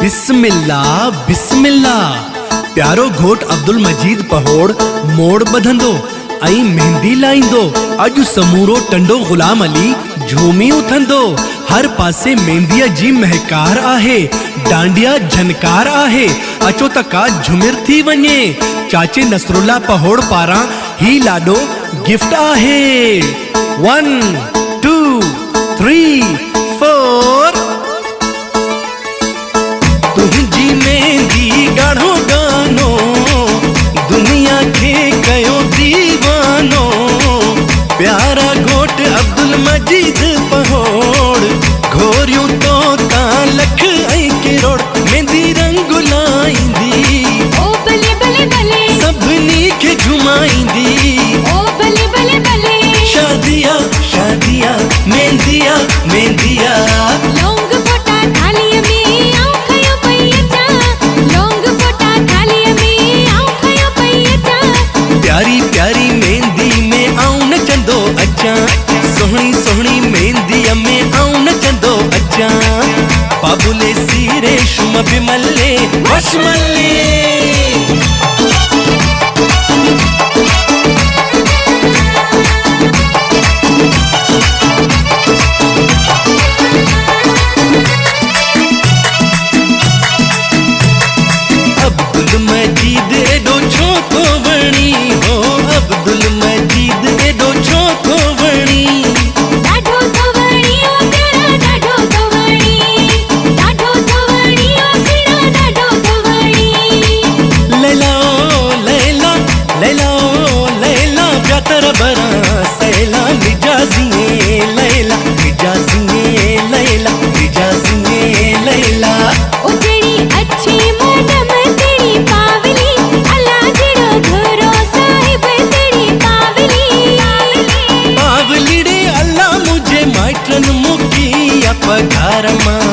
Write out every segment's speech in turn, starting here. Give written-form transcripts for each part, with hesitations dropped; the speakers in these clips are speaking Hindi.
बिस्मिल्लाह बिस्मिल्लाह। प्यारो घोट अब्दुल मजीद पहोड़ मोड़ बधंदो आई मेहंदी लाइंदो। अज समूरो टंडो गुलाम अली झूमी उथंदो। हर पासे मेहंदीअ जी महकार आहे, डांडिया झनकार आहे। अचो तका झुमिर थी वञे। चाचे नसरुल्ला पहोड़ पारां ही लाडो गिफ्ट आहे। 1 2 3 4। तुझी मेहंदी गाढ़ो गानो दुनिया के कयो दीवानो। प्यारा घोट अब्दुल मजीद पहोड़ घोरियूं तो ता लख ऐं किरोड़। मेहंदी रंग लाईंदी ओ भले भले भले सभिनी खे घुमाईंदी। ओ भले भले भले शादिया शादिया मेहंदिया मेहंदिया। लौंग फोटा थालीअ में आऊं खयो पई अचां। लौंग फोटा थालीअ में आऊं खयो पई अचां। प्यारी प्यारी मेहंदी में आऊं नचंदो अचां। सोहणी सोहणी मेहंदीअ में आऊं नचंदो अचां। बाबुले सी रेशम बिमले वशमले। अब्दुल मजीद एडो छोको वणी हो। अब्दुल मजीद एडो छोको वणी। डाढो तो वणी ओ प्यारा डाढो तो वणी। डाढो तो वणी ओ सीरा डाढो तो वणी। लैला ओ लैला लैला ओ लैला प्यातर बरा सैला मिजाजिए लैला मिजाजिए लैला मिजाजिए लैला। ओ जेड़ी अच्छी मैडम तेरी पावली अल्लाह जेड़ो घरो साहिब तेरी पावली। पावली रे अल्लाह मुझे माइटन मुकिया पघार मां।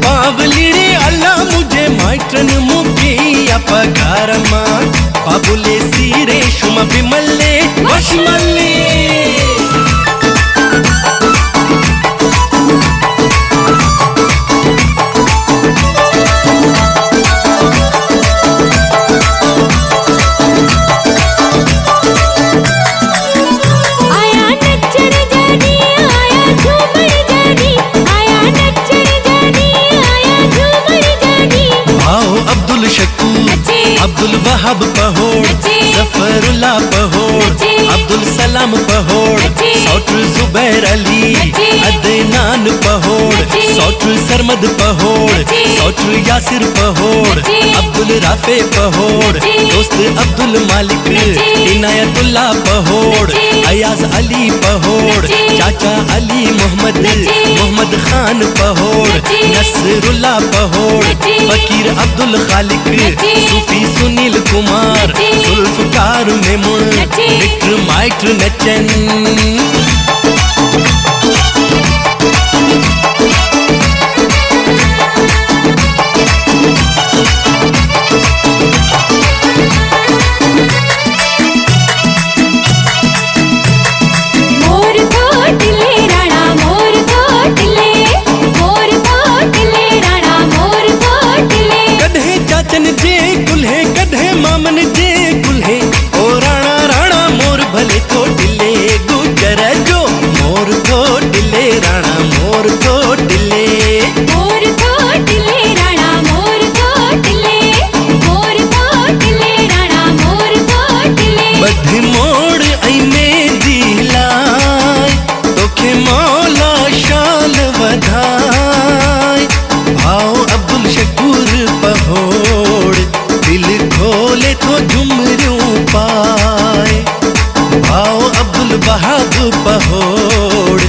पावली रे अल्लाह मुझे माइटन मुकिया पघार मां। बाबुले सी रेशम बिमले वशमले। आया नचण जानी आया झूमण जानी। आया नचण जानी आया झूमण जानी। आओ अब्दुल शकूर नचे अब्दुल वहाब पहोड़ नचे जफरुल्ला पहोड़ नचे अब्दुल सलाम पहोड़ नचे सौट्र जुबैर अली नचे अदनान पहोड़ नचे सौट्र सरमद पहोड़ नचे सौट्र यासिर पहोड़ नचे अब्दुल राफे पहोड़ नचे दोस्त अब्दुल मालिक नचे इनायतुल्ला पहोड़ नचे अयाज अली पहोड़ नचे चाचा अली मोहम्मद नचे मोहम्मद खान पहोड़ नचे नसरुल्ला पहोड़ नचे फकीर अब्दुल खालिक नचे सूफी सुनील कुमार नचे जुल्फकार मेमुण नचे मित्र माइत्र नचन। मोर कोटले राणा मोर कोटले। मोर कोटले राणा मोर कोटले। कदे चाचन जे कुल्हे कदे मामन जे कुल्हे। ओ राणा राणा मोर भले कोटले गुजर जो मोर कोटले राणा मोर कोटले। मोर कोटले राणा मोर कोटले। मोर कोटले राणा मोर कोटले। बध मोड़ ऐं मेहंदी लाए तोखे मौला शाल वधाए। भाव अब्दुल शकूर पहोड़ दिल खोले तो झुमरियूं पाए। भाव अब्दुल वहाब पहोड़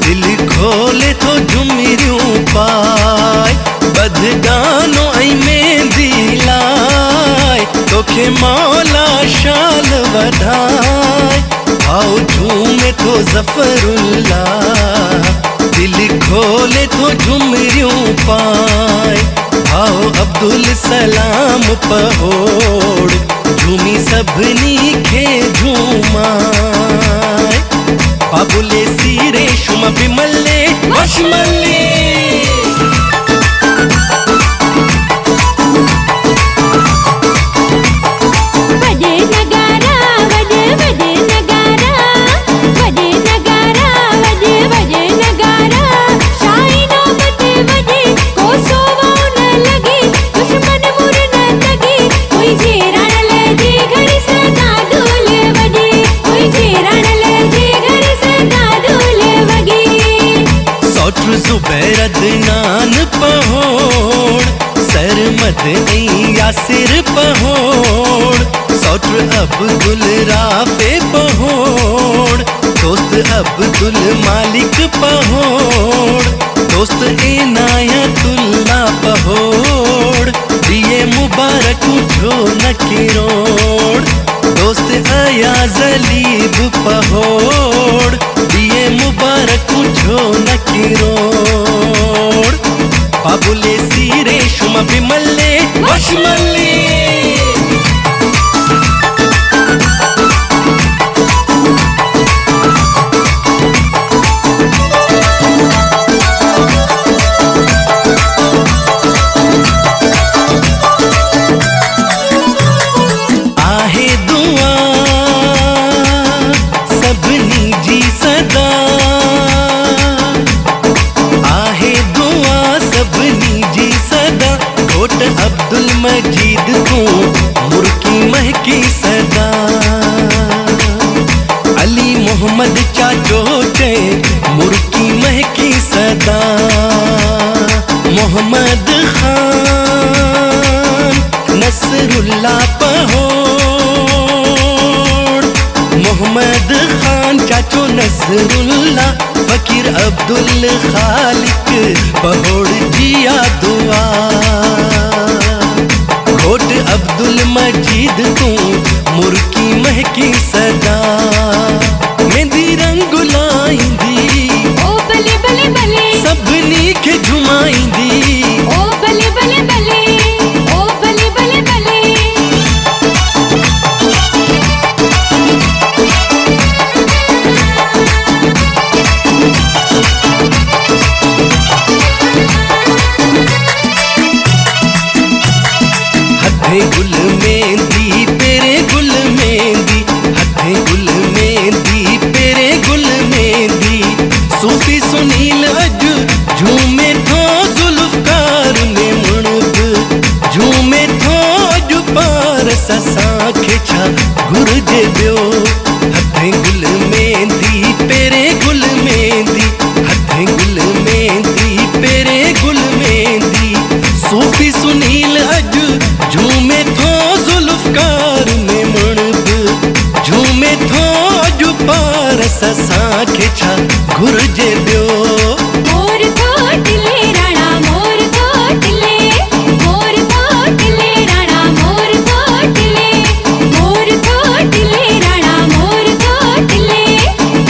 दिल खोले तो झुमरियूं पाए। बध गानो ऐं मेहंदी लाए तोखे मौला शाल वधाए। आओ झूमे तो जफरुल्ला दिल खोले तो झुमरियूं पाए। आओ अब्दुल सलाम पहोड़ झूमी सभिनी खे झूमाए। बाबुले सी रेशम बिमले वशमले। यासिर पहोड़ सौत्र अब्दुल राफे पहोड़ दोस्त अब्दुल मालिक पहोड़ दोस्त इनायतुल्ला पहोड़ दिए मुबारक उठो न किरोड़ दोस्त अयाज अलीब पहोड़ दिए मुबारक उठो न किरोड़ बाबुले सीरे शुमा बिमल्ले वशमल्ली आहे दुआ सबनी जी सदा आहे दुआ सबनी जी सदा घोट अब्दुल मजीद को मुर्की महकी सदा अली मोहम्मद चाचो चे मुर्की महकी सदा मोहम्मद खान नसरुल्ला पहोड़ मोहम्मद खान चाचो नसरुल्ला फकीर अब्दुल खालिक पहोड़ जिया दुआ घोट अब्दुल मजीद तू मुर्की महकी सदा मेहंदी रंग लाईंदी ओ बले बले बले सबनी खे झुमाईंदी ओ बले बले बले ओ बले बले बले हथे गुल मेहंदी तेरे गुल मेहंदी हथे गुल मेहंदी तेरे गुल मेहंदी सूफी सुनील अज झूमे थो जुल्फकार में मुणब झूमे थो अज पार ससा खेछा घुरजे बियो हथे गुल मेहंदी तेरे गुल मेहंदी हथे गुल मेहंदी तेरे गुल मेहंदी सूफी सुनील अज झूमे थो जुल्फकार में मुणब झूमे थो अज पार ससा खेछा घुरजे बियो मोर कोटले राणा मोर कोटले मोर कोटले राणा मोर कोटले मोर कोटले राणा मोर कोटले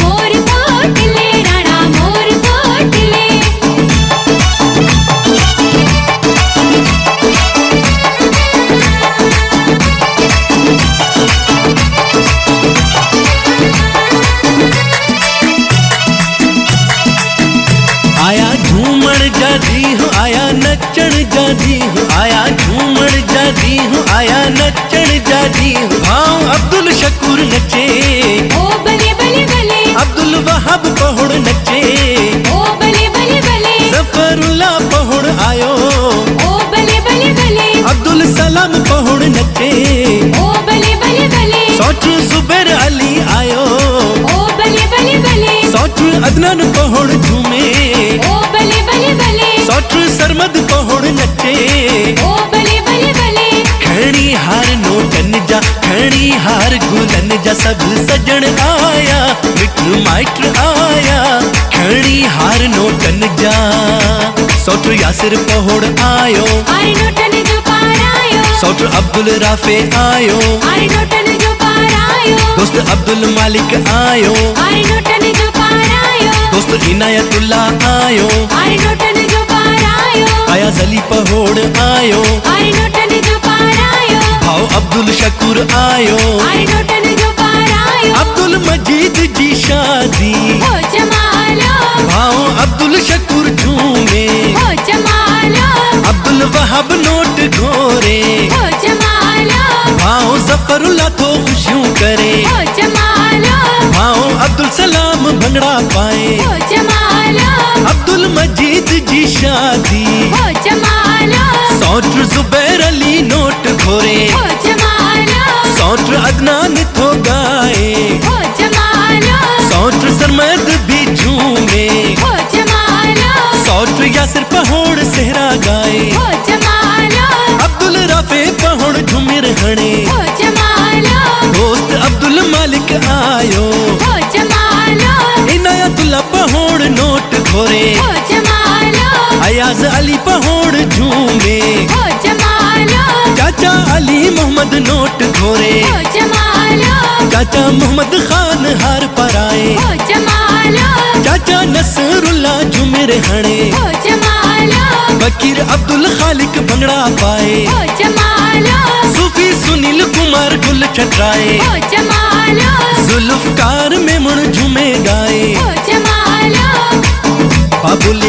मोर कोटले राणा मोर कोटले आया झूमर जादी हूँ आया नचण जादी हूँ आया झूमर जादी हूँ आया नचण जादी हूँ भाव अब्दुल शकूर नचे ओ बले बले बले अब्दुल वहाब पहोड़ नचे ओ बले बले बले जफरुल्ला पहोड़ आयो ओ बले बले बले अब्दुल सलाम पहोड़ नचे ओ बले बले बले सौत्र जुबैर अली आयो ओ बले बले बले सौत्र अदनान पहोड़ झूमे ओ बले बले बले सौत्र सरमद पहोड़ नचे ओ बले बले बले खड़ी हार नोटन जा खड़ी हार गुलन जा सब सजन आया मित्र माइत्र आया खड़ी हार नोटन जा सौत्र यासिर पहोड़ आयो आरे नोटन जो पार आयो सौत्र अब्दुल राफे आयो आरे नोटन जो पार आयो दोस्त अब्दुल मालिक आयो आरे नोटन जो पार आयो दोस्त इनायतुल्ला आयो आरे नोटन जो पार आयो अयाज अली पहोड़ आयो आरे नोटन जो पार आयो भाव अब्दुल शकूर आयो आरे नोटन जो पार आयो अब्दुल मजीद जी शादी हो जमालो भाव अब्दुल शकूर झूमे हो जमालो अब्दुल वहाब नोट घोरे हो जमालो भाव जफरुल्ला थो खुशियों करे हो जमालो भाव अब्दुल सलाम भंगड़ा पाए हो जमालो अब्दुल मजीद जी शादी हो जमालो सौत्र जुबैर अली नोट घोरे हो जमालो सौत्र अदनान थो गाए हो जमालो सौत्र सरमद भी झूमे हो जमालो सौत्र यासिर पहोड़ सेहरा गाए हो जमालो अब्दुल चाचा मोहम्मद खान हार पराए, हो जमालो चाचा नसरुल्ला झुमिर हणे, हो जमालो फकीर अब्दुल खालिक भंगड़ा पाए, हो जमालो सूफी सुनील कुमार गुल छटराए, हो जमालो जुल्फकार में मुण झूमे गाए, हो जमालो बाबुल